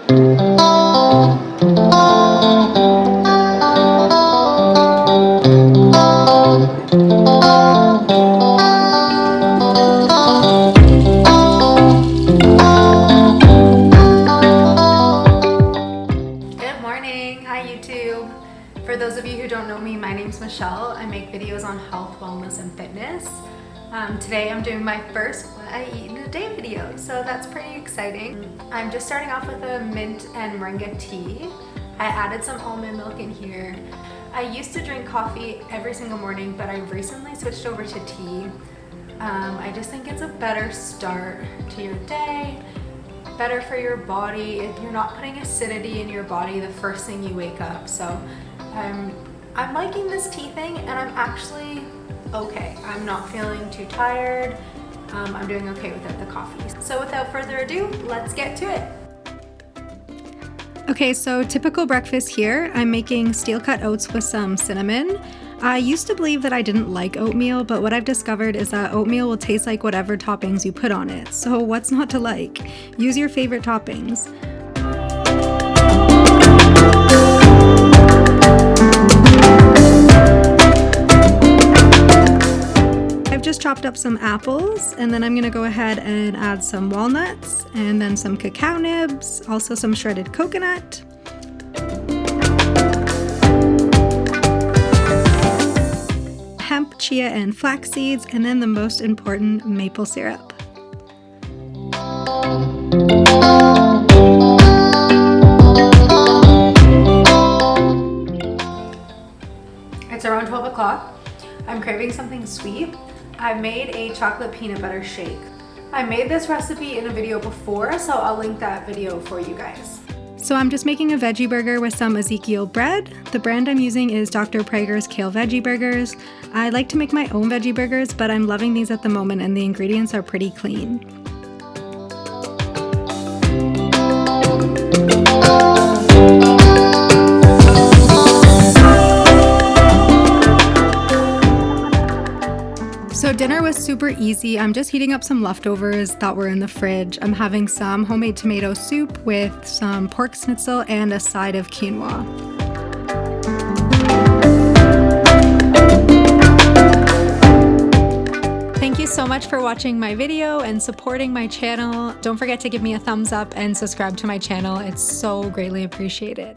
For those of you who don't know me, my name's Michelle. I make videos on health, wellness, and fitness. Today I'm doing my first what I eat in a day video, so that's pretty exciting. I'm just starting off with a mint and moringa tea. I added some almond milk in here. I used to drink coffee every single morning, but I recently switched over to tea. I just think it's a better start to your day, better for your body. You're not putting acidity in your body the first thing you wake up. So I'm liking this tea thing, and I'm actually okay. I'm not feeling too tired. I'm doing okay without the coffee. So without further ado, let's get to it. Okay, so typical breakfast here. I'm making steel cut oats with some cinnamon. I used to believe that I didn't like oatmeal, but what I've discovered is that oatmeal will taste like whatever toppings you put on it. So what's not to like? Use your favorite toppings. I've just chopped up some apples, and then I'm gonna go ahead and add some walnuts and then some cacao nibs, also some shredded coconut. Hemp, chia, and flax seeds, and then the most important, maple syrup. It's around 12 o'clock. I'm craving something sweet. I made a chocolate peanut butter shake. I made this recipe in a video before, so I'll link that video for you guys. So I'm just making a veggie burger with some Ezekiel bread. The brand I'm using is Dr. Prager's Kale Veggie Burgers. I like to make my own veggie burgers, but I'm loving these at the moment, and the ingredients are pretty clean. So dinner was super easy. I'm just heating up some leftovers that were in the fridge. I'm having some homemade tomato soup with some pork schnitzel and a side of quinoa. Thank you so much for watching my video and supporting my channel. Don't forget to give me a thumbs up and subscribe to my channel. It's so greatly appreciated.